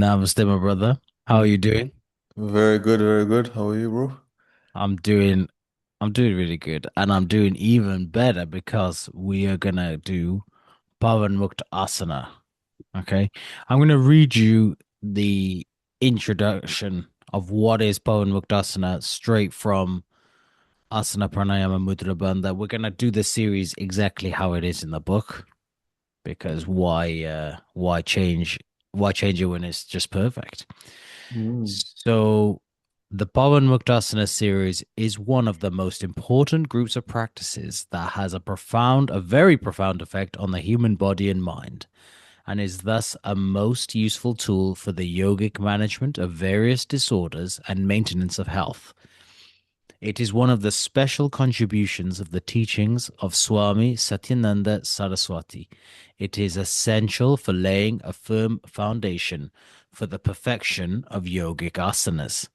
Namaste, my brother. How are Mm. you doing? Very good, very good. How are you, bro? I'm doing I'm doing really good, and I'm doing even better because we are gonna do Pawanmuktasana. Okay. I'm gonna read you the introduction of what is Pawanmuktasana straight from Asana Pranayama Mudra Bandha. We're gonna do the series exactly how it is in the book because why change it when it's just perfect? Mm. So, the Pawanmuktasana series is one of the most important groups of practices that has a very profound effect on the human body and mind, and is thus a most useful tool for the yogic management of various disorders and maintenance of health. It is one of the special contributions of the teachings of Swami Satyananda Saraswati. It is essential for laying a firm foundation for the perfection of yogic asanas.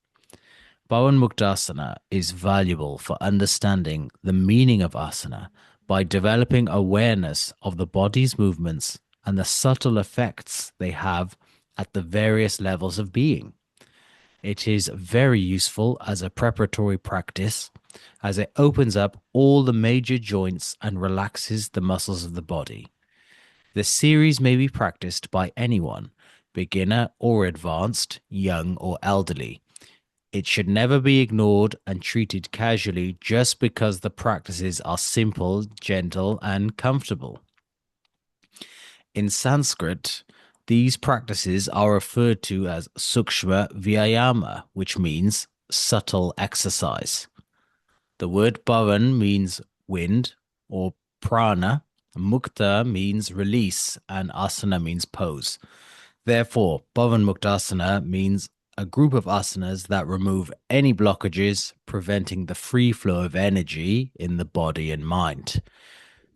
Pawan Muktasana is valuable for understanding the meaning of asana by developing awareness of the body's movements and the subtle effects they have at the various levels of being. It is very useful as a preparatory practice as it opens up all the major joints and relaxes the muscles of the body. The series may be practiced by anyone, beginner or advanced, young or elderly. It should never be ignored and treated casually just because the practices are simple, gentle, and comfortable. In Sanskrit, these practices are referred to as sukshma vyayama, which means subtle exercise. The word bhavan means wind or prana, mukta means release, and asana means pose. Therefore, Bhavan Muktasana means a group of asanas that remove any blockages, preventing the free flow of energy in the body and mind.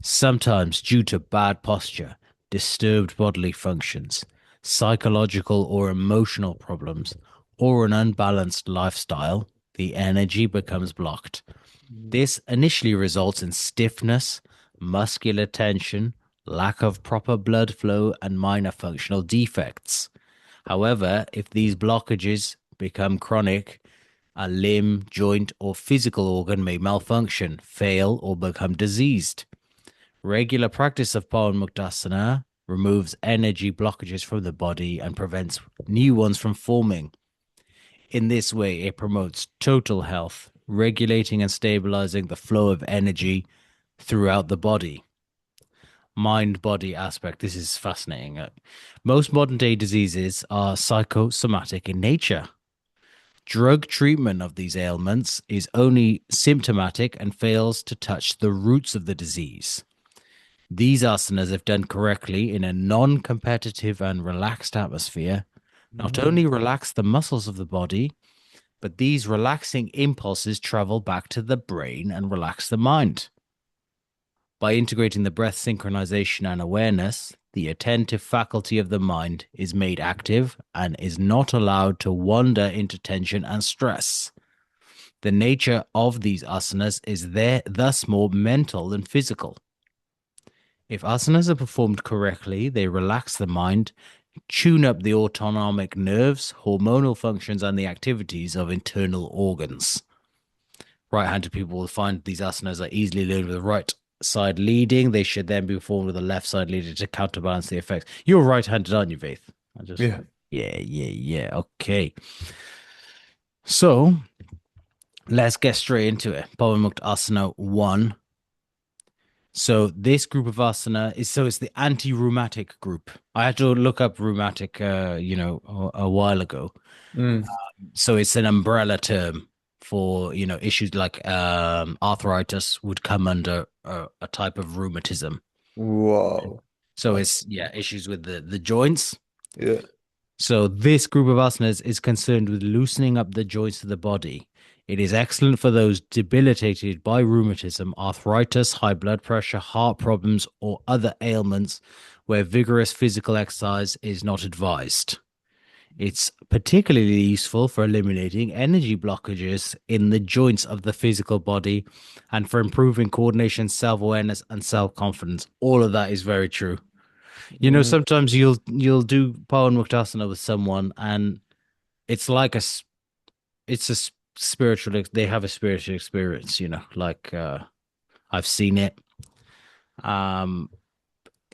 Sometimes, due to bad posture, disturbed bodily functions, psychological or emotional problems, or an unbalanced lifestyle, the energy becomes blocked. Mm. This initially results in stiffness, muscular tension, lack of proper blood flow, and minor functional defects. However, if these blockages become chronic, a limb, joint, or physical organ may malfunction, fail, or become diseased. Regular practice of Pawan Muktasana removes energy blockages from the body and prevents new ones from forming. In this way, it promotes total health, regulating and stabilizing the flow of energy throughout the body. Mind body aspect. This is fascinating. Most modern day diseases are psychosomatic in nature. Drug treatment of these ailments is only symptomatic and fails to touch the roots of the disease. These asanas, if done correctly in a non competitive and relaxed atmosphere, not Mm. only relax the muscles of the body, but these relaxing impulses travel back to the brain and relax the mind. By integrating the breath synchronization and awareness, the attentive faculty of the mind is made active and is not allowed to wander into tension and stress. The nature of these asanas is thus more mental than physical. If asanas are performed correctly, they relax the mind, tune up the autonomic nerves, hormonal functions, and the activities of internal organs. Right-handed people will find these asanas are easily learned with the right side leading. They should then be performed with the left side leading to counterbalance the effects. You're right-handed, aren't you, Faith? I just, Yeah. yeah. Okay. So let's get straight into it. Asana 1. So this group of asana it's the anti-rheumatic group. I had to look up rheumatic, a while ago. Mm. So it's an umbrella term for, issues like arthritis would come under a type of rheumatism. Wow. So Uh, it's, yeah, issues with the joints. Yeah. So this group of asanas is concerned with loosening up the joints of the body. It is excellent for those debilitated by rheumatism, arthritis, high blood pressure, heart problems, or other ailments where vigorous physical exercise is not advised. It's particularly useful for eliminating energy blockages in the joints of the physical body and for improving coordination, self awareness, and self confidence. All of that is very true. You know, Mm, sometimes you'll do Pawanmuktasana with someone, and it's like it's a spiritual. They have a spiritual experience. You know, like I've seen it. Um,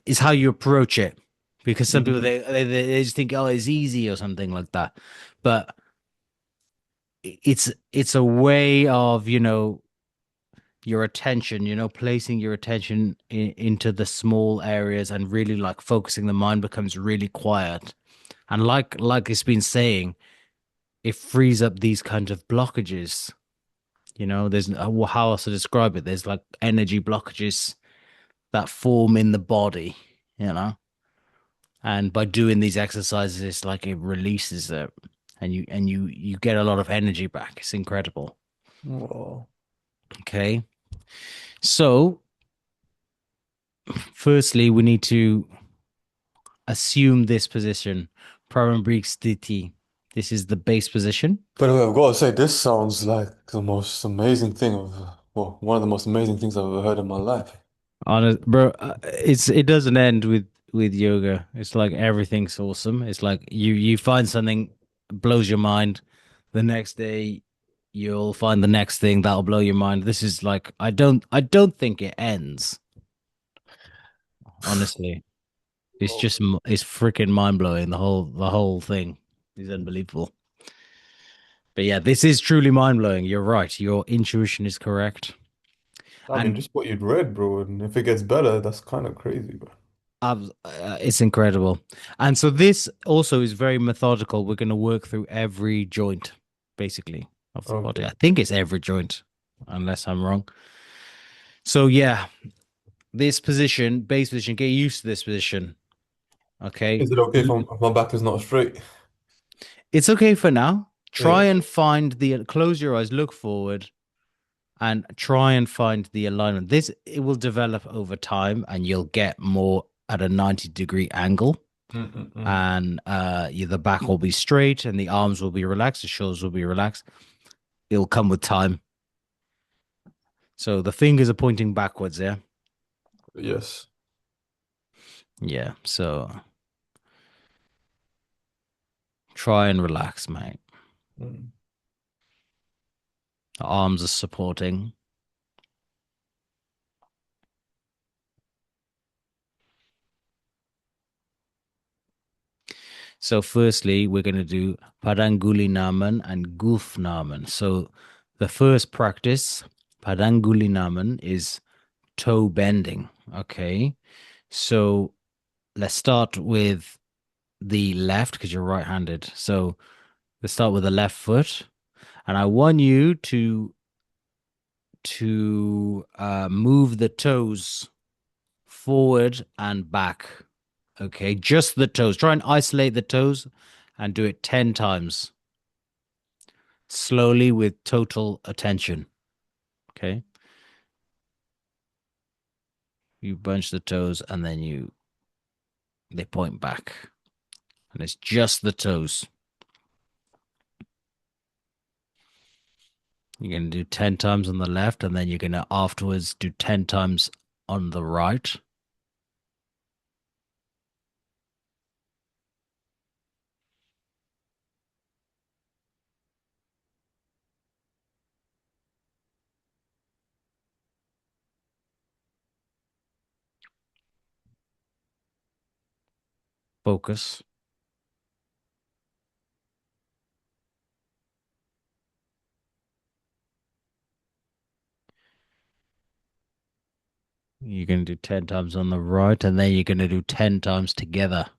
is how you approach it, because some people mm, they just think, oh, it's easy or something like that, but it's a way of, your attention, placing your attention into the small areas, and really like focusing. The mind becomes really quiet, and like it's been saying, it frees up these kinds of blockages. There's how else to describe it. There's like energy blockages that form in the body, you know and by doing these exercises, it's like it releases it, and you get a lot of energy back. It's incredible. wow. Okay, so firstly, we need to assume this position, Prarambhik Sthiti. This is the base position. By the way, I've got to say, this sounds like the most amazing thing well, one of the most amazing things I've ever heard in my life. Honest, bro, it doesn't end with yoga. It's like everything's awesome. It's like you find something, blows your mind. The next day, you'll find the next thing that'll blow your mind. This is like, I don't think it ends. Honestly, Oh. it's freaking mind blowing. The whole thing is unbelievable. But yeah, this is truly mind blowing. You're right. Your intuition is correct. I mean, And just what you'd read, bro, and if it gets better, that's kind of crazy, bro. it's incredible. And so this also is very methodical. We're going to work through every joint, basically, of the body. Okay. I think it's every joint, unless I'm wrong. So yeah, this position, base position, get used to this position. Okay. Is it okay if, if my back is not straight? It's okay for now. Yeah. Try and find close your eyes, look forward, and try and find the alignment. This, it will develop over time, and you'll get more at a 90-degree angle. Mm-mm-mm. And the back will be straight, and the arms will be relaxed, the shoulders will be relaxed. It'll come with time. So the fingers are pointing backwards, yeah? Yes. Yeah. So try and relax, mate. Mm. The arms are supporting. So firstly, we're going to do Padanguli Naman and Gulf Naman. So the first practice, Padanguli Naman, is toe bending. Okay. So let's start with the left, because you're right-handed. So let's start with the left foot, and I want you to move the toes forward and back. Okay, just the toes. Try and isolate the toes, and do it 10 times slowly with total attention. Okay, you bunch the toes, and then they point back, and it's just the toes. You're going to do 10 times on the left, and then you're going to afterwards do 10 times on the right. Focus. You're going to do 10 times on the right, and then you're going to do 10 times together.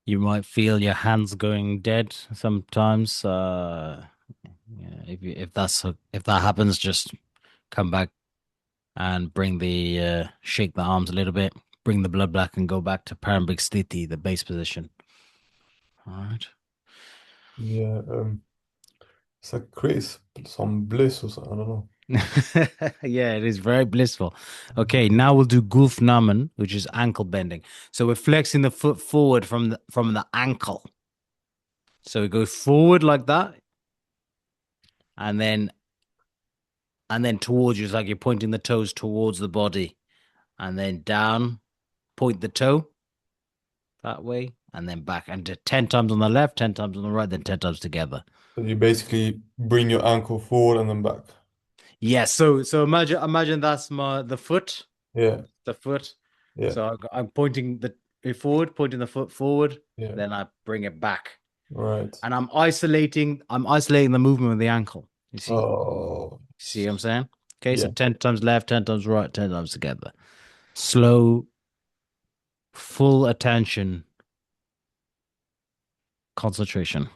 You might feel your hands going dead sometimes. Yeah, if that happens, just come back and bring the shake the arms a little bit, bring the blood back, and go back to Parambik Sthiti, the base position. All right. Yeah, it's like creates some bliss or something. I don't know. Yeah, it is very blissful. Okay, now we'll do Gulf Naman, which is ankle bending. So we're flexing the foot forward from the ankle. So we go forward like that, and then towards you. It's like you're pointing the toes towards the body, and then down, point the toe that way, and then back, and 10 times on the left, 10 times on the right, then 10 times together. So you basically bring your ankle forward and then back. Yeah. So imagine that's the foot, Yeah, the foot. yeah, So I'm pointing the it forward, pointing the foot forward, yeah. then I bring it back, Right. and I'm isolating the movement of the ankle. You see? Oh, See what I'm saying? Okay, so yeah. 10 times left, 10 times right, 10 times together. Slow, full attention, concentration.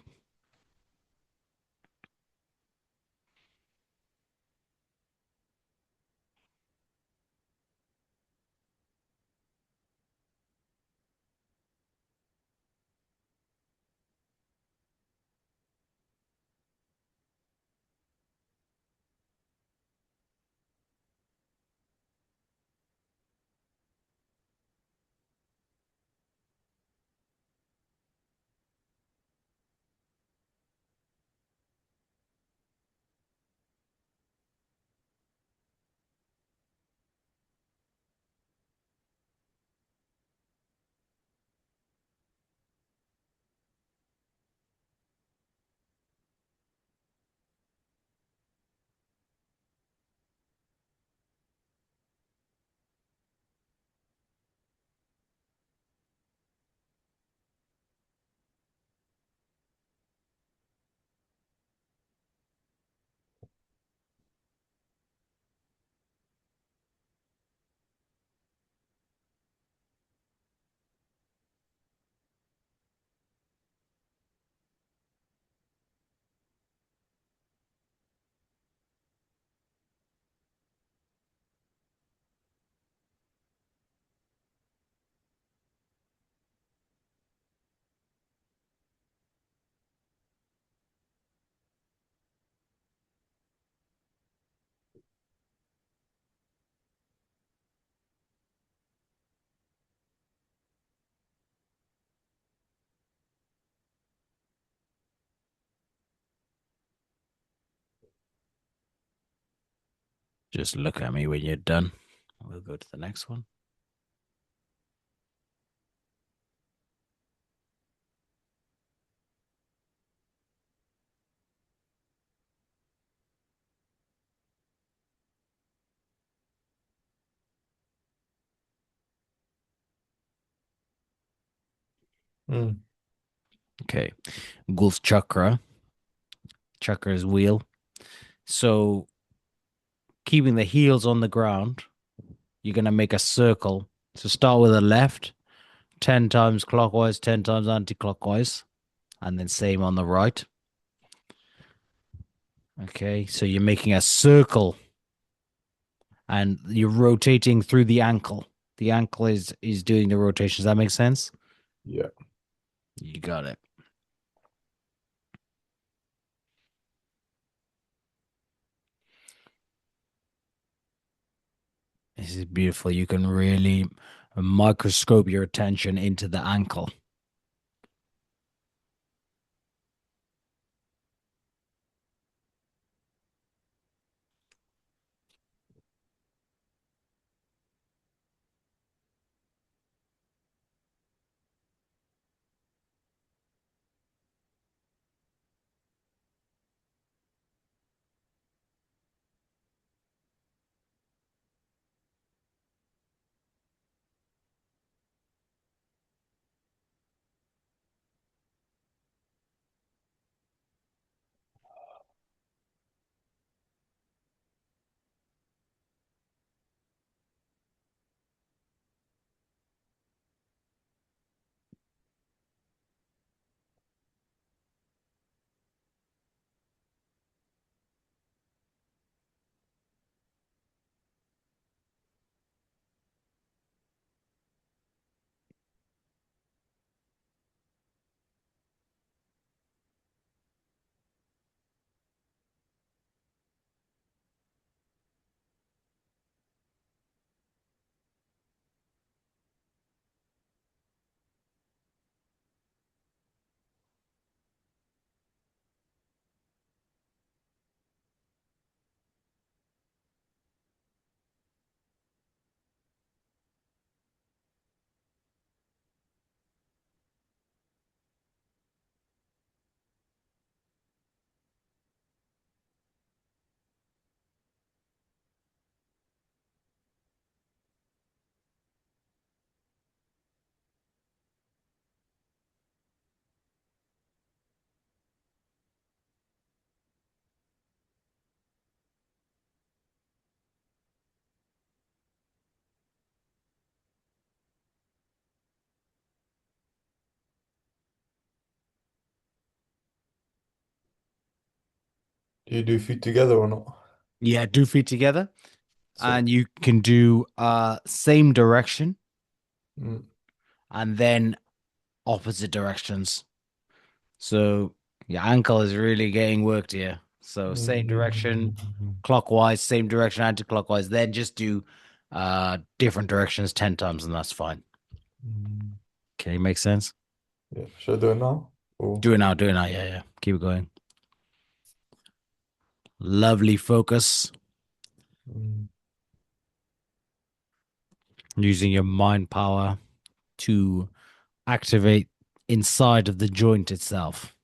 Just look at me when you're done. We'll go to the next one. Mm. Okay. Gulf chakra. Chakra is wheel. So keeping the heels on the ground, you're going to make a circle. So start with the left, 10 times clockwise, 10 times anti-clockwise, and then same on the right. Okay. So you're making a circle and you're rotating through the ankle. The ankle is doing the rotation. Does that make sense? Yeah. You got it. This is beautiful. You can really microscope your attention into the ankle. you do feet together or not? Yeah, do feet together, So, and you can do same direction mm, and then opposite directions. So your ankle is really getting worked here. So same direction, mm, clockwise, same direction, anti-clockwise. Then just do different directions 10 times and that's fine. mm. Can you make sense? Yeah, should I do it now? Oh, Do it now, do it now. Yeah, yeah. Keep it going. Lovely focus. mm, Using your mind power to activate inside of the joint itself.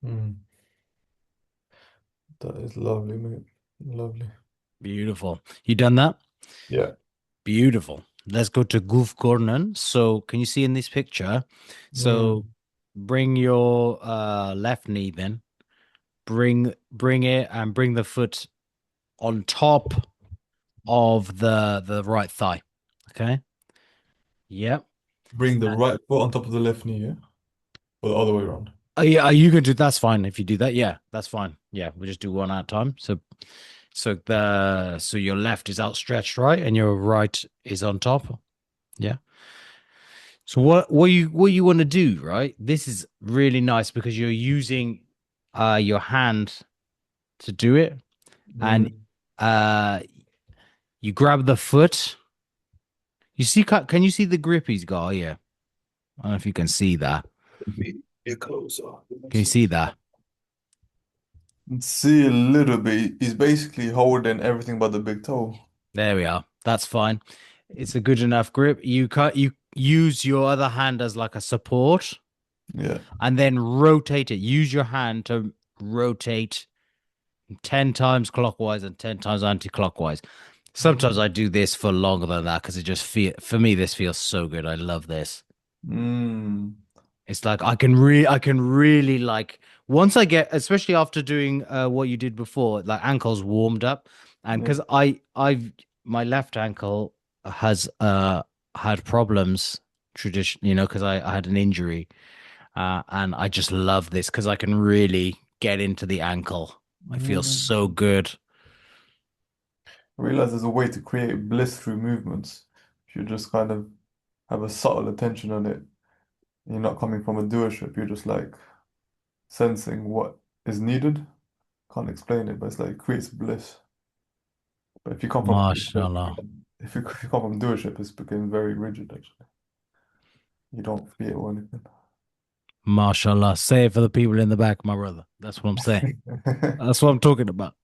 mm. That is lovely, mate. Lovely. Beautiful. You done that? Yeah. Beautiful. Let's go to Goof Gordon. So, can you see in this picture? So, Mm. bring your left knee then. Bring it and bring the foot on top of the right thigh. Okay? Yep. Bring the right foot on top of the left knee, yeah? Or the other way around. Yeah, you can do that's fine if you do that. Yeah, that's fine. Yeah, we'll just do one at a time. So your left is outstretched, right? And your right is on top. Yeah. So what you want to do, right? This is really nice because you're using your hand to do it, and Mm. uh you grab the foot. You see, can you see the grip he's got? Yeah, I don't know if you can see that. Get closer. Can you see that? See a little bit. He's basically holding everything but the big toe. There we are. That's fine. It's a good enough grip. You use your other hand as like a support, Yeah. and then rotate it. Use your hand to rotate 10 times clockwise and 10 times anti-clockwise. Sometimes I do this for longer than that because it just feel for me this feels so good. I love this. Mm. It's like I can really like once I get especially after doing what you did before, like ankles warmed up and Yeah. because I've my left ankle has had problems tradition, because I had an injury and I just love this because I can really get into the ankle. I feel so Mm. good. I realize there's a way to create bliss through movements. If you just kind of have a subtle attention on it, you're not coming from a doership, you're just like sensing what is needed. Can't explain it, but it's like it creates bliss. But if you come from Mashallah. if you come from doership, it's becoming very rigid actually. You don't feel anything. Mashallah. Say it for the people in the back, my brother. That's what I'm saying. That's what I'm talking about.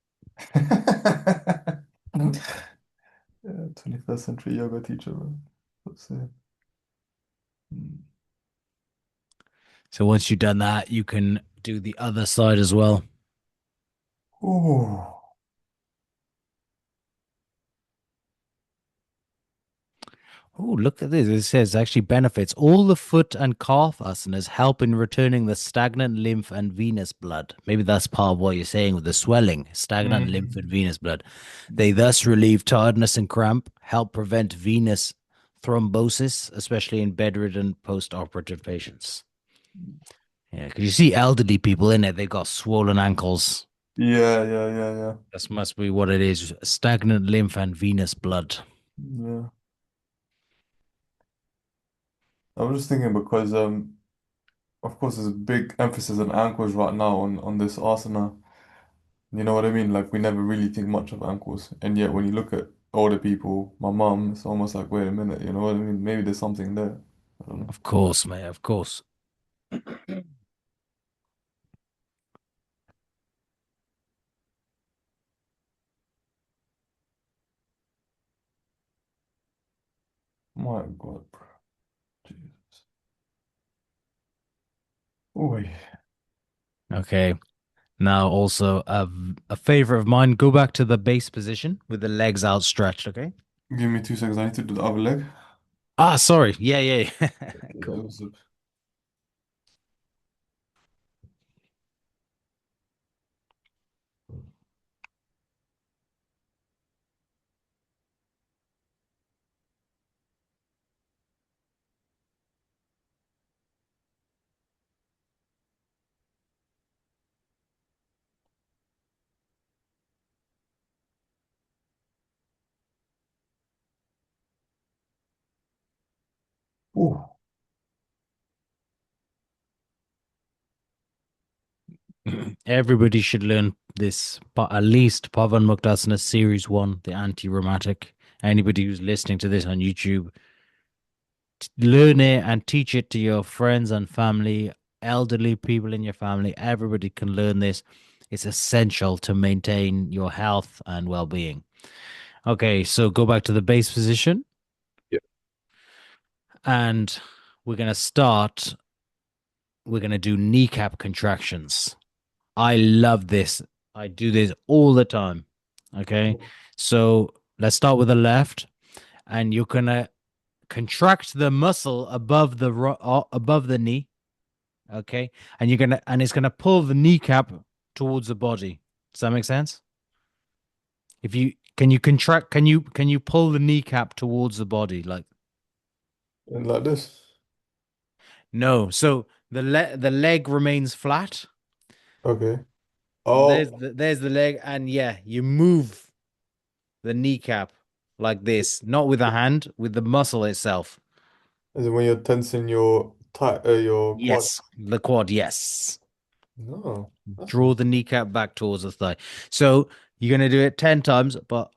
Yeah, 21st century yoga teacher, man. That's it. Mm. So once you've done that, you can do the other side as well. Oh. Oh, look at this. It says actually benefits. All the foot and calf asanas help in returning the stagnant lymph and venous blood. Maybe that's part of what you're saying with the swelling, stagnant lymph and Mm. venous blood. They thus relieve tiredness and cramp, help prevent venous thrombosis, especially in bedridden post-operative patients. Yeah, because you see elderly people in it, they've got swollen ankles. Yeah, yeah, yeah, yeah. That must be what it is. Stagnant lymph and venous blood. Yeah. I was just thinking because of course there's a big emphasis on ankles right now on this asana. You know what I mean? Like we never really think much of ankles. And yet when you look at older people, my mum, it's almost like, wait a minute, you know what I mean? Maybe there's something there. I don't know. Of course, mate, of course. My God, bro. Jesus. Oi. Okay. Now, also a favor of mine, go back to the base position with the legs outstretched, okay? Give me 2 seconds. I need to do the other leg. Ah, sorry. Yeah, yeah. Yeah. That Cool. was a... Ooh. Everybody should learn this, but at least Pawanmuktasana Series 1, the anti-rheumatic. Anybody who's listening to this on YouTube, learn it and teach it to your friends and family, elderly people in your family. Everybody can learn this. It's essential to maintain your health and well-being. Okay, so go back to the base position Yeah. and we're going to start. We're going to do kneecap contractions. I love this. I do this all the time. Okay, so let's start with the left, and you're going to contract the muscle above the knee. Okay, and it's gonna pull the kneecap towards the body. Does that make sense? If you can you contract can you pull the kneecap towards the body like And like this. no. So the leg remains flat. Okay. There's Oh, there's the leg, and yeah, you move the kneecap like this, not with the hand, with the muscle itself. as in when you're tensing your tight, your quad. Yes, the quad, yes. No, that's Draw nice. the kneecap back towards the thigh. So you're gonna do it 10 times, but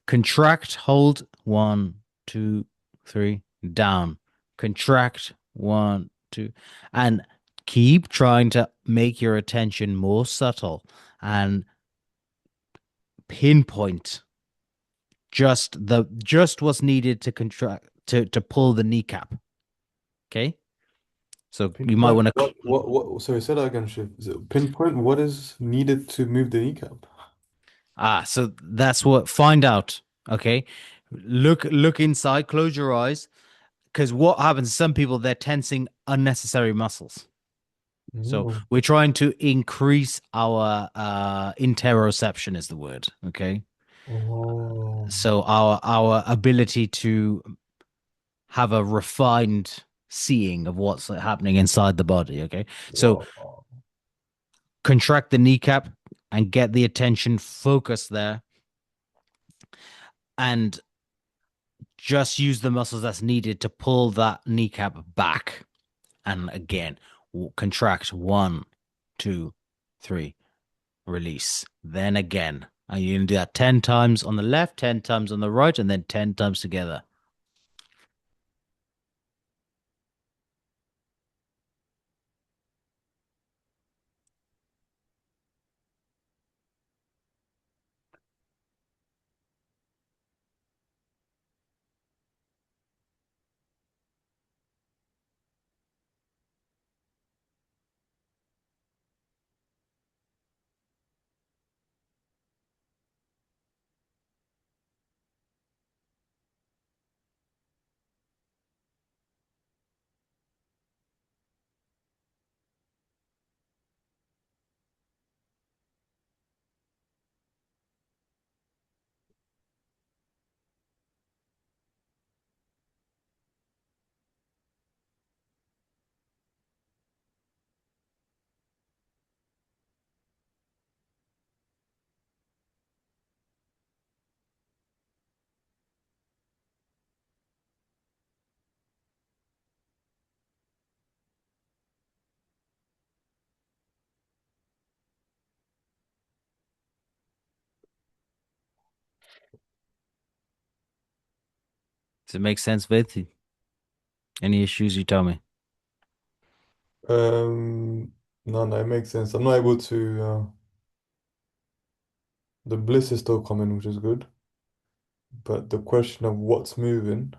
contract, hold, one, two, three, down. Contract, one, two, and keep trying to make your attention more subtle and pinpoint just what's needed to contract to pull the kneecap. Okay, so you might Pinpoint want to what sorry, say that again, Shiv. Is it pinpoint what is needed to move the kneecap? so that's what find out. Okay, look inside, close your eyes, because what happens? Some people they're tensing unnecessary muscles. So Oh. we're trying to increase our interoception is the word. Okay. Oh. So our ability to have a refined seeing of what's happening inside the body. Okay. So Wow. contract the kneecap and get the attention focused there and just use the muscles that's needed to pull that kneecap back. And again, contract one, two, three, release. Then again. And you're going to do that 10 times on the left, 10 times on the right, and then 10 times together. Does it make sense, Vithi? Any issues, you tell me. Um, no, no, it makes sense. I'm not able to. The bliss is still coming, which is good. But the question of what's moving.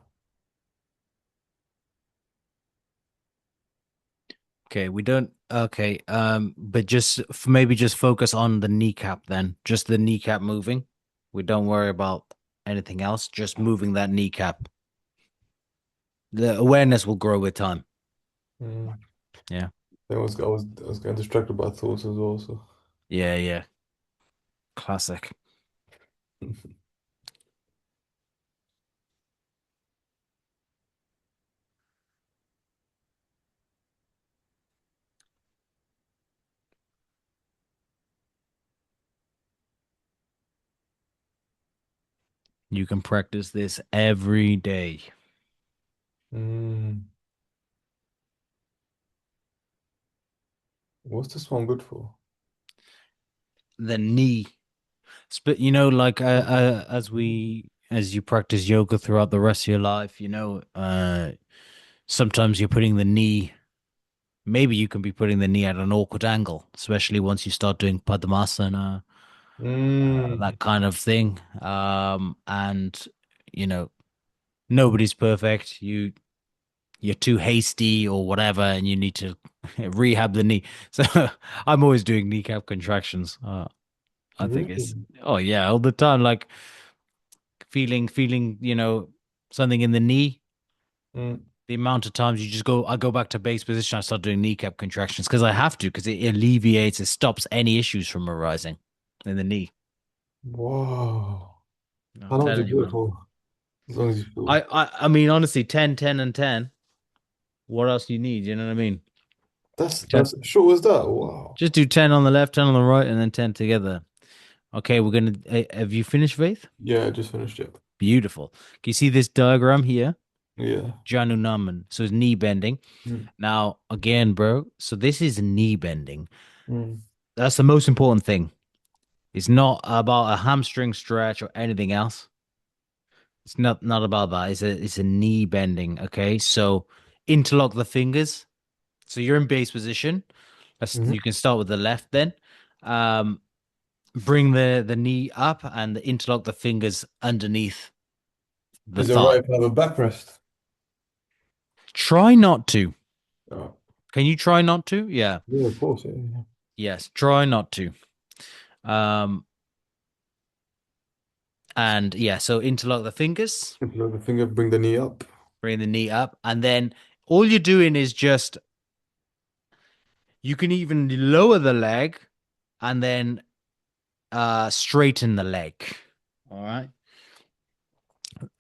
Okay, we don't. Okay, but just maybe just focus on the kneecap then. Just the kneecap moving. We don't worry about anything else. Just moving that kneecap. The awareness will grow with time. Mm, Yeah. I was getting distracted by thoughts as well. So. Yeah, yeah. Classic. You can practice this every day. Mm, what's this one good for? The knee. But like as you practice yoga throughout the rest of your life, sometimes you're putting the knee. Maybe you can be putting the knee at an awkward angle, especially once you start doing Padmasana, Mm, that kind of thing. And you know, nobody's perfect. You're too hasty or whatever, and you need to rehab the knee. So I'm always doing kneecap contractions. I think it's really? oh yeah, all the time. Like feeling, something in the knee. Mm, The amount of times I go back to base position, I start doing kneecap contractions because I have to, because it alleviates, it stops any issues from arising in the knee. wow. I'm How long do you telling you, do it man. for? As long as you I, feel. I, I mean, honestly, 10, 10, and 10. What else do you need? You know what I mean? Ten, That's short as that. Wow. just do 10 on the left, 10 on the right, and then 10 together. Okay, have you finished, Faith? Yeah, I just finished it. Beautiful. Can you see this diagram here? Yeah. Janu Naman. So it's knee bending. Mm, Now, again, bro, so this is knee bending. mm. That's the most important thing. It's not about a hamstring stretch or anything else. It's not about that. It's a knee bending. Okay, so interlock the fingers. So you're in base position. Mhm. You can start with the left then. Um, bring the knee up and interlock the fingers underneath the Is it thigh. right if I have a backrest? Try not to. Oh. Can you try not to? Yeah. Yeah, of course. Yeah, yeah. Yes. Try not to. Um, and yeah. So interlock the fingers. Look, the finger, bring the knee up. Bring the knee up, and then all you're doing is just you can even lower the leg and then straighten the leg. All right.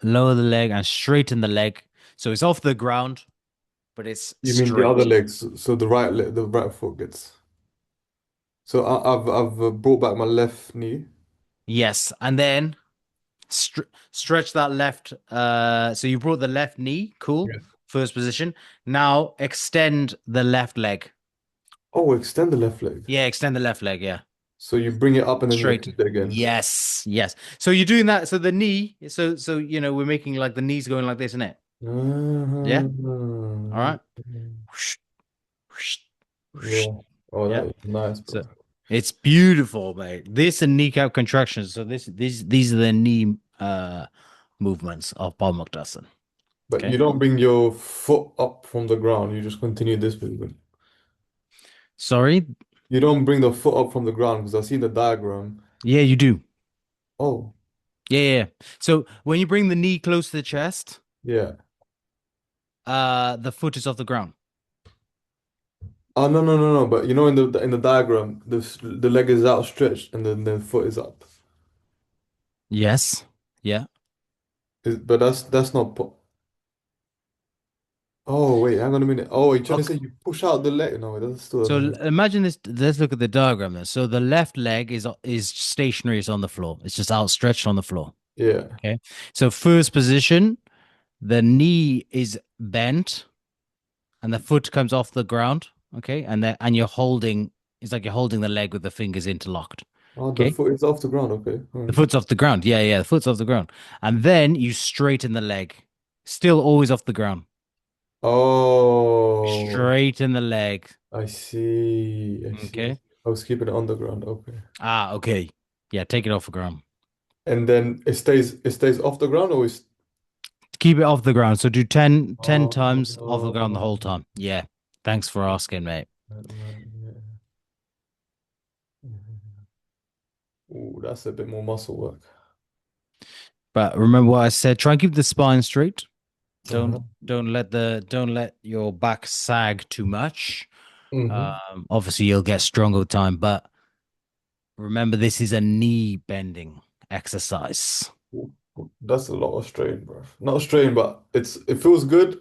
Lower the leg and straighten the leg. So it's off the ground, but it's You mean the other straight. legs? So the right foot gets. So I've brought back my left knee. Yes. And then stretch that left. So you brought the left knee. Cool. Yes. First position. Now extend the left leg. Oh, extend the left leg. Yeah, extend the left leg. Yeah. So you bring it up and then you Straight. extend it again. Yes. Yes. So you're doing that. So the knee. So we're making like the knees going like this, isn't it? Yeah. All Uh-huh. right. Whoosh, whoosh, whoosh. Yeah. Oh, Yeah. that is nice, So bro. it's beautiful, mate. This and kneecap contractions. So these are the knee movements of Pawanmuktasana. But Okay. you don't bring your foot up from the ground. You just continue this movement. Sorry. You don't bring the foot up from the ground because I see the diagram. Yeah, you do. Oh, Yeah, yeah, yeah. So when you bring the knee close to the chest, yeah. the foot is off the ground. Oh, no, no, no, no. But you know, in the diagram, the leg is outstretched and then the foot is up. Yes. Yeah. But that's not. Oh, wait, hang on a minute. Oh, you're trying to Okay. say you push out the leg? No, that still So doesn't make. imagine this. Let's look at the diagram then. So the left leg is stationary. It's on the floor. It's just outstretched on the floor. Yeah. Okay. So first position, the knee is bent and the foot comes off the ground. Okay. And you're holding. It's like you're holding the leg with the fingers interlocked. Oh, the Okay. foot is off the ground. Okay. The foot's off the ground. Yeah, yeah. The foot's off the ground. And then you straighten the leg. Still always off the ground. Oh, Straight in the leg. I see. I see. Okay. I was keeping it underground. Okay. Ah, okay. Yeah, take it off the ground. And then it stays off the ground or is Keep it off the ground. So do ten times off the ground the oh, whole time. Yeah. Thanks for asking, mate. right, right, yeah. Ooh, that's a bit more muscle work. But remember what I said. Try and keep the spine straight. Uh-huh. Don't let your back sag too much. Hmm. Obviously you'll get stronger with time, but remember this is a knee bending exercise. That's a lot of strain, bro. Not strain, but it feels good,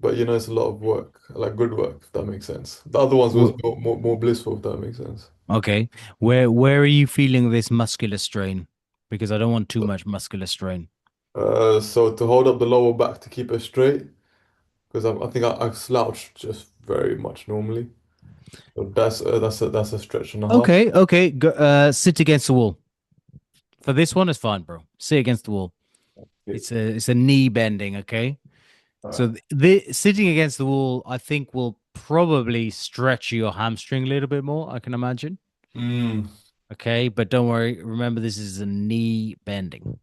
but it's a lot of work, like good work, if that makes sense. The other ones was Wh- more blissful, if that makes sense. Okay. Where are you feeling this muscular strain? Because I don't want too much muscular strain. So to hold up the lower back to keep it straight, because I think I slouch just very much normally. So that's a stretch and a half. Okay, okay. Sit against the wall. For this one, it's fine, bro. Sit against the wall. Yeah. It's a knee bending, okay? All So right. the sitting against the wall, I think will probably stretch your hamstring a little bit more, I can imagine. Mm, Okay, but don't worry. Remember, this is a knee bending.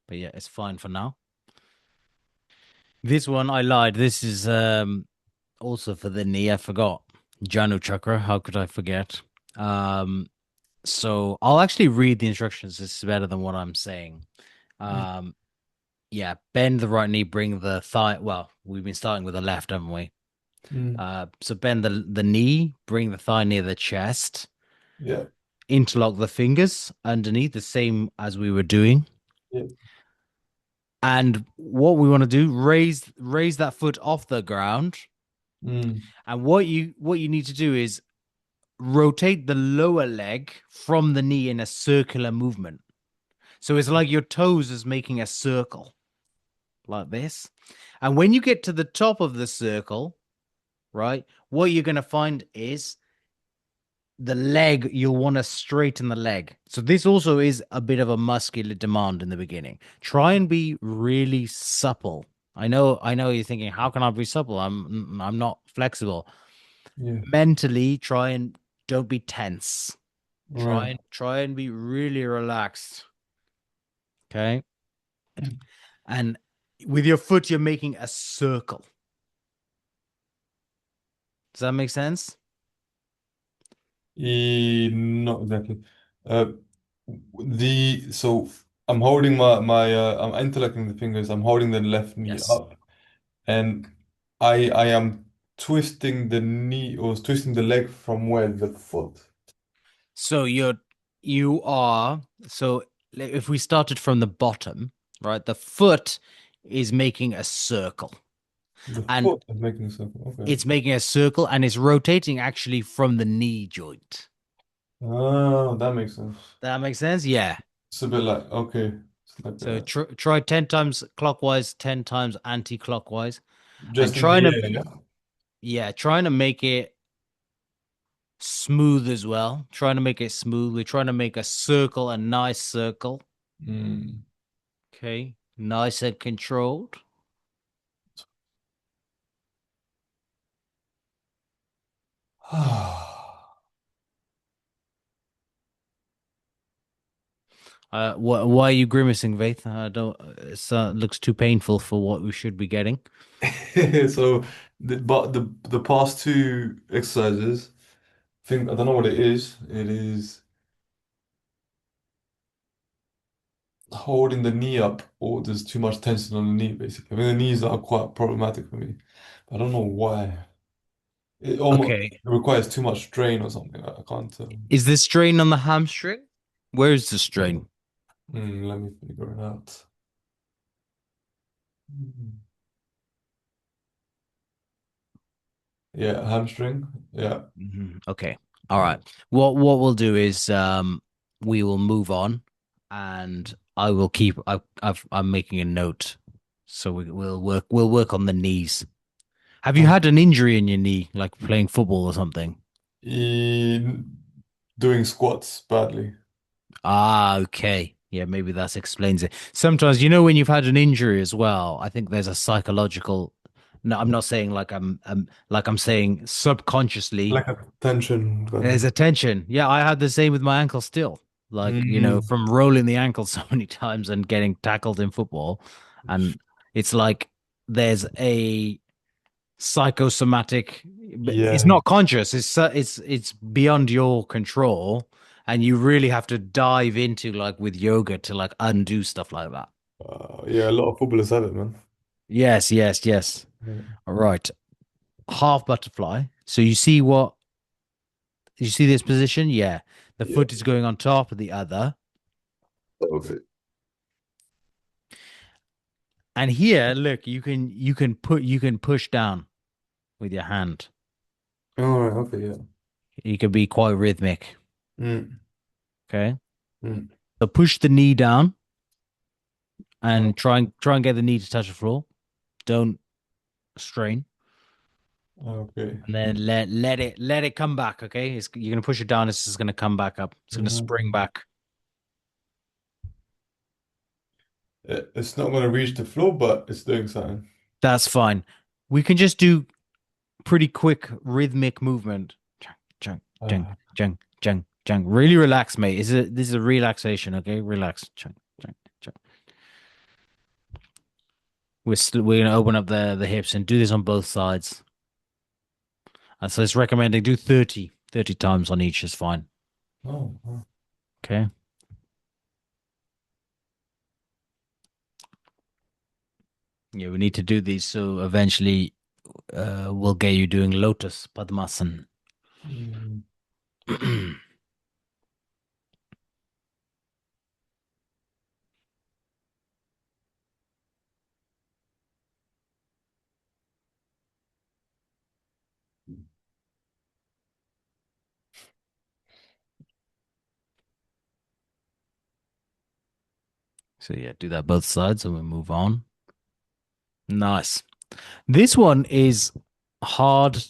But yeah, it's fine for now. This one, I lied. This is also for the knee. I forgot. Janu chakra. How could I forget? Um, so I'll actually read the instructions. This is better than what I'm saying. mm, Um, yeah, bend the right knee, bring the thigh. Well, we've been starting with the left, haven't we? mm. So bend the knee, bring the thigh near the chest, Yeah, interlock the fingers underneath, the same as we were doing. yeah. And what we want to do, raise that foot off the ground. Mm. And what you need to do is rotate the lower leg from the knee in a circular movement. So it's like your toes is making a circle like this. And when you get to the top of the circle, right, what you're going to find is the leg, you'll want to straighten the leg. So this also is a bit of a muscular demand in the beginning. Try and be really supple. I know you're thinking, how can I be supple? I'm not flexible. Yeah. Mentally, try and don't be tense. Right. Try and be really relaxed. Okay. And with your foot, you're making a circle. Does that make sense? Not exactly. Uh, so I'm holding I'm interlocking the fingers. I'm holding the left knee Yes. up, and I am twisting the knee or twisting the leg from where the foot. So you are so if we started from the bottom, right? The foot is making a circle The and foot is making a circle. Okay. it's making a circle and it's rotating actually from the knee joint. Oh, that makes sense. That makes sense? Yeah. It's a bit like okay. It's like So try 10 times clockwise, 10 times anti-clockwise and just in the air, yeah. trying to make it smooth as well. Trying to make it smooth. We're trying to make a circle, a nice circle. Mm. Okay. Nice and controlled. Why are you grimacing, Vaith? I don't. It looks too painful for what we should be getting. So, the past two exercises, I don't know what it is. It is holding the knee up, or there's too much tension on the knee, basically. I mean, the knees are quite problematic for me. I don't know why. It almost Okay. requires too much strain or something. I can't. Is this strain on the hamstring? Where is the strain? Let me figure it out. Mm. Yeah, hamstring. Yeah. Okay. All right. What we'll do is we will move on, and I will keep. I'm making a note, so we'll work on the knees. Have you Oh. had an injury in your knee, like playing football or something? In doing squats badly. Ah, okay. Yeah, maybe that explains it. Sometimes, when you've had an injury as well, I think there's a psychological. No, I'm not saying like I'm saying subconsciously Like a tension kind there's of. a tension. Yeah, I had the same with my ankle still. Like, Mm, from rolling the ankle so many times and getting tackled in football. And it's like there's a psychosomatic, it's yeah. not conscious. It's beyond your control. And you really have to dive into like with yoga to like undo stuff like that. Yeah, a lot of footballers have it, man. Yes, yes, yes. Yeah. All right. Half butterfly. So you see this position? Yeah. The Yeah. foot is going on top of the other. Okay. And here, look, you can push down with your hand. All right. Okay. Yeah. You can be quite rhythmic. Mm, Okay. mm. So push the knee down Oh, and try and get the knee to touch the floor. Don't strain. okay. And then let it come back. Okay. You're gonna push it down, it's just gonna come back up. It's gonna spring Mhm. back. It's not gonna reach the floor, but it's doing something. That's fine. We can just do pretty quick rhythmic movement. Junk, junk, junk, Ah, junk, junk, junk. Really relax, mate. This is a relaxation, okay? Relax. Junk, junk, junk. We're gonna open up the hips and do this on both sides. And so it's recommending do 30 times on each is fine. oh, oh. Okay. Yeah, we need to do these so eventually we'll get you doing lotus padmasana. Mm. So yeah, do that both sides and we move on. Nice. This one is hard.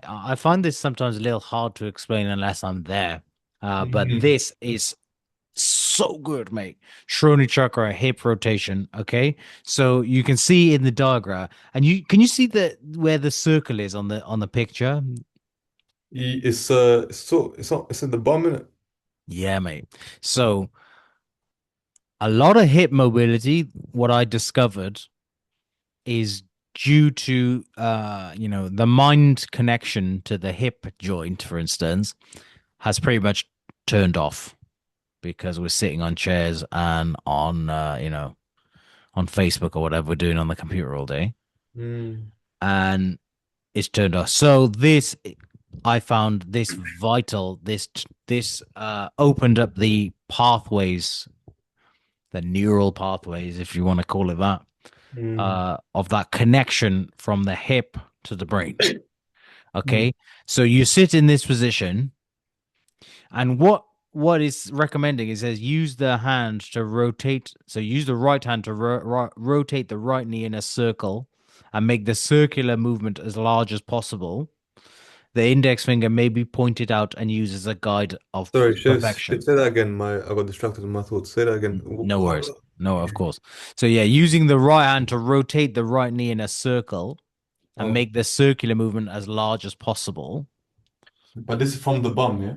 I find this sometimes a little hard to explain unless I'm there. But Mhm. this is so good, mate. Shroni chakra hip rotation. Okay, so you can see in the diagram, and you see the where the circle is on the picture? It's in the bum, innit? Yeah, mate. So a lot of hip mobility, what I discovered is due to the mind connection to the hip joint, for instance, has pretty much turned off because we're sitting on chairs and on Facebook or whatever we're doing on the computer all day, Mm. and it's turned off. So this, I found this vital. This opened up the pathways, the neural pathways, if you want to call it that, Mm. of that connection from the hip to the brain. Mm. Okay, so you sit in this position, and what is recommending is says use the hand to rotate. So use the right hand to rotate the right knee in a circle and make the circular movement as large as possible. The index finger may be pointed out and used as a guide of Sorry, say perfection. that again. I got distracted in my thoughts. Say that again. No worries. How? No, of course. So yeah, using the right hand to rotate the right knee in a circle and Oh, make the circular movement as large as possible. but this is from the bum, yeah?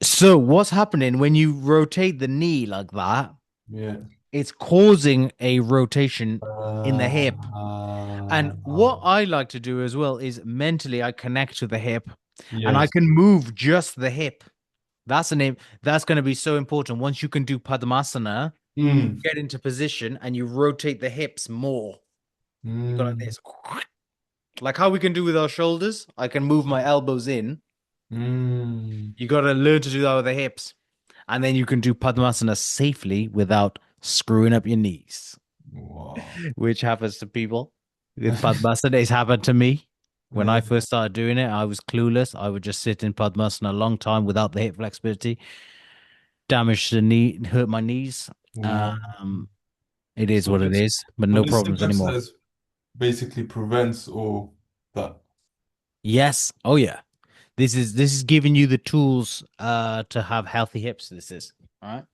So what's happening when you rotate the knee like that? Yeah. It's causing a rotation in the hip. And what Uh, I like to do as well is mentally I connect to the hip and I yes. can move just the hip. That's a name that's going to be so important. Once you can do Padmasana, Mm. get into position and you rotate the hips more. You go like Mm. this. Like how we can do with our shoulders. I can move my elbows in. Mm. You got to learn to do that with the hips. And then you can do Padmasana safely without screwing up your knees, Wow. which happens to people. With Padmasana, it's happened to me. When I Yeah. first started doing it, I was clueless. I would just sit in Padmasana a long time without the hip flexibility, damage the knee, hurt my knees. Wow. Um, it is So what it this, is, but so no this problems hip anymore. exercise basically prevents all that. Yes. Oh yeah. This is giving you the tools to have healthy hips. This is all right.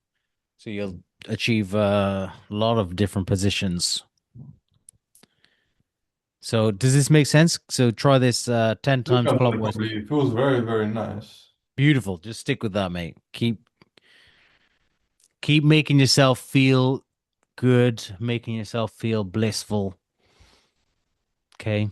So you'll achieve a lot of different positions. So does this make sense? So try this 10 Look times at it clockwise. properly. It feels very, very nice. Beautiful. Just stick with that, mate. Keep making yourself feel good, making yourself feel blissful. Okay.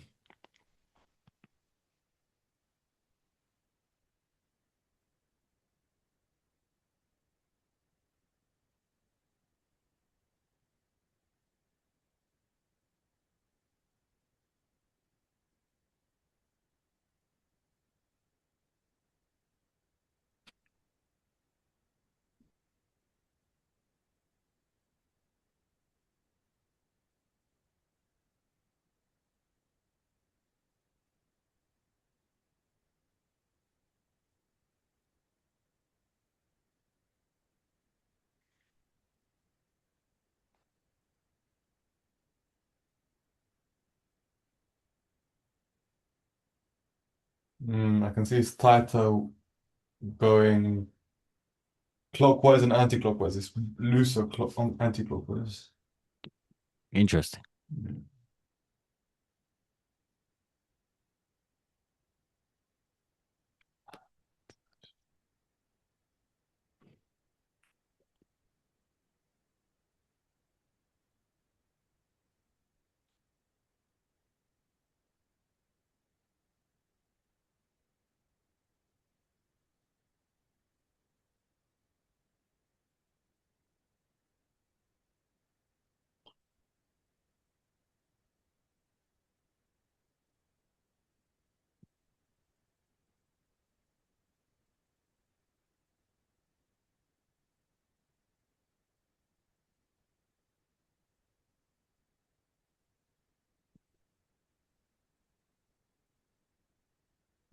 I can see it's tighter going clockwise and anti-clockwise. It's looser anti-clockwise. Interesting. Mm.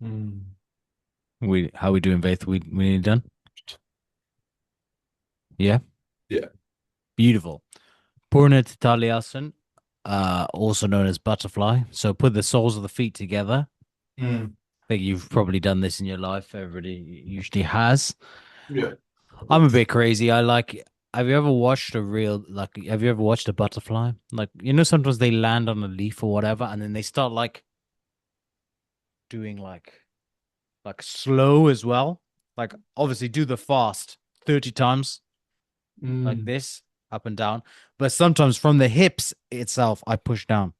Mm. We how we doing, Faith? We nearly done? Yeah. Yeah. Beautiful. Purna Taliasan, also known as butterfly. So put the soles of the feet together. Mm. I think you've probably done this in your life. Everybody usually has. Yeah. I'm a bit crazy. Have you ever watched a real, like, have you ever watched a butterfly? Like, sometimes they land on a leaf or whatever, and then they start like doing like slow as well. Like, obviously do the fast 30 times like Mm. this, up and down. But sometimes from the hips itself, I push down.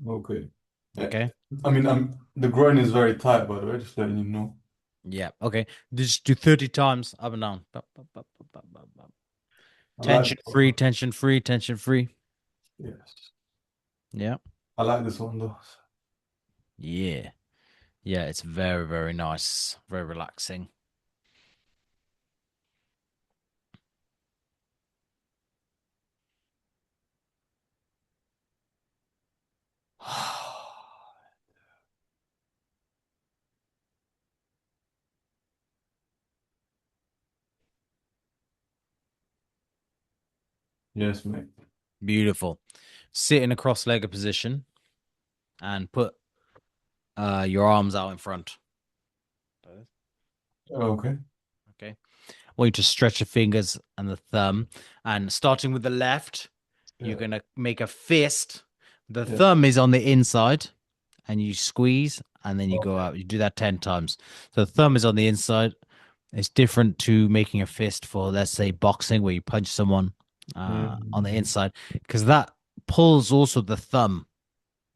Okay. Uh, Okay. I mean, the groin is very tight, by the way, just letting you know. Yeah. Okay. Just do 30 times up and down. Bup, bup, bup, bup, bup, bup, bup. I like Tension this free, one. tension free, tension free. Yes. Yeah. I like this one though. Yeah. Yeah. It's very, very nice. Very relaxing. Yes, mate. Beautiful. Sit in a cross-legged position and put your arms out in front. Okay. Okay. I want you to stretch your fingers and the thumb. And starting with the left, you're Yeah. going to make a fist. The Yeah. thumb is on the inside and you squeeze and then you go Okay. out. You do that 10 times. So the thumb is on the inside. It's different to making a fist for, let's say, boxing, where you punch someone on the Mm. inside, because that pulls also the thumb,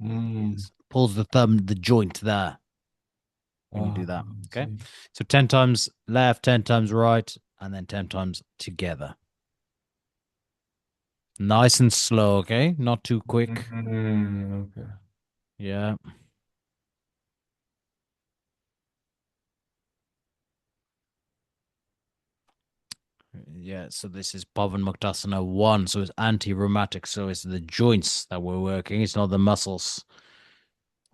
Mm. pulls the thumb, the joint there when you Ah, do that. I Okay. see. So 10 times left, 10 times right, and then 10 times together. Nice and slow. Okay. Not too quick. Okay. Yeah. Yeah. So this is Pawanmuktasana 1. So it's anti-rheumatic. So it's the joints that we're working. It's not the muscles.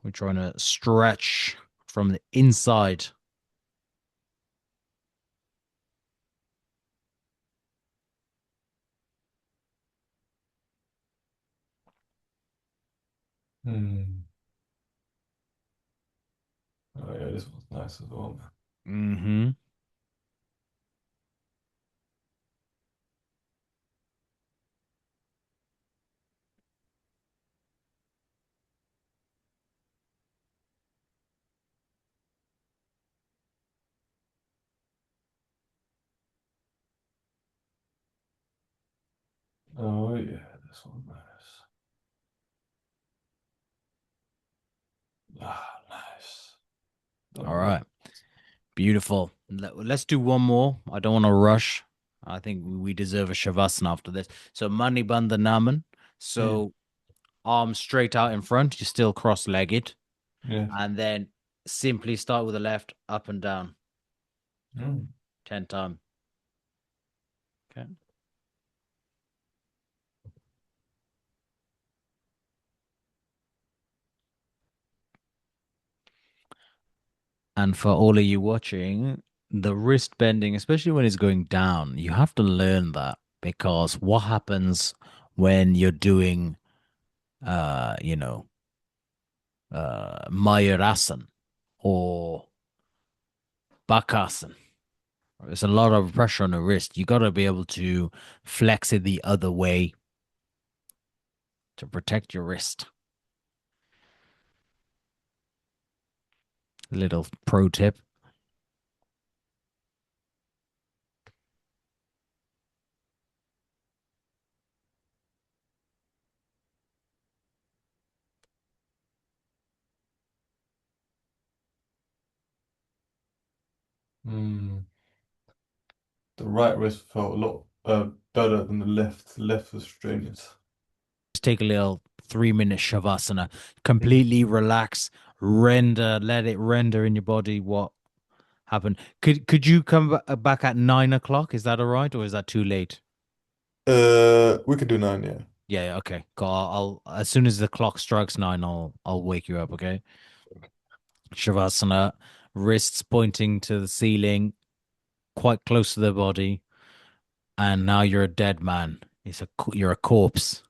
We're trying to stretch from the inside. Mm. Oh yeah, this one's nice as well, man. Mm-hmm. Oh yeah, this one nice. Ah, nice. All Done right. well. Beautiful. Let's do one more. I don't want to rush. I think we deserve a shavasana after this. So Mani Bandha Naman. Mm, So arms straight out in front. You're still cross-legged. yeah. And then simply start with the left, up and down. Mm. 10 times. Okay. And for all of you watching, the wrist bending, especially when it's going down, you have to learn that because what happens when you're doing, uh, you know, Mayurasana or Bakasana? There's a lot of pressure on the wrist. You got to be able to flex it the other way to protect your wrist. Little pro tip. Mm. The right wrist felt a lot better than the left. The left was strenuous. Just take a little 3 minute shavasana. Mm. Completely relax, render, let it render in your body what happened. Could you come back at 9 o'clock? Is that all right, or is that too late? We could do nine, yeah. Yeah, yeah, okay. Go. I'll as soon as the clock strikes 9, I'll wake you up. Okay. Shavasana, wrists pointing to the ceiling, quite close to the body, and now you're a dead man. You're a corpse.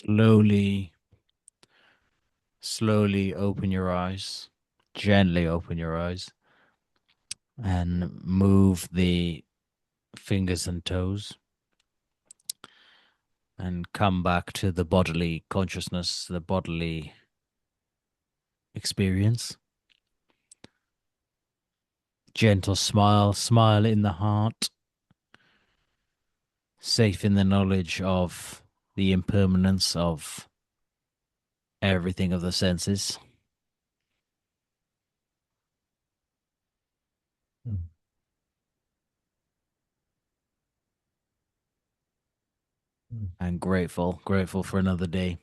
Slowly, slowly open your eyes. Gently open your eyes and move the fingers and toes and come back to the bodily consciousness, the bodily experience. Gentle smile, smile in the heart, safe in the knowledge of the impermanence of everything of the senses, Mm. Mm. and grateful, grateful for another day.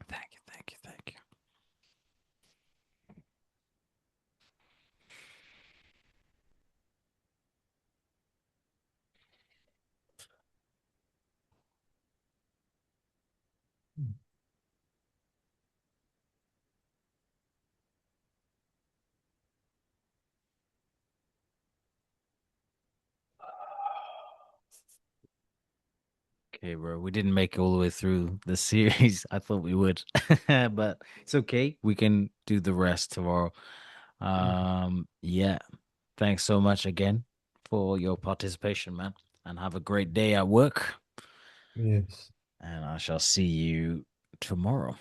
Thank you, thank you, thank you. Okay, bro. We didn't make it all the way through the series. I thought we would, but it's okay. We can do the rest tomorrow. Yeah. Thanks so much again for your participation, man. And have a great day at work. Yes. And I shall see you tomorrow.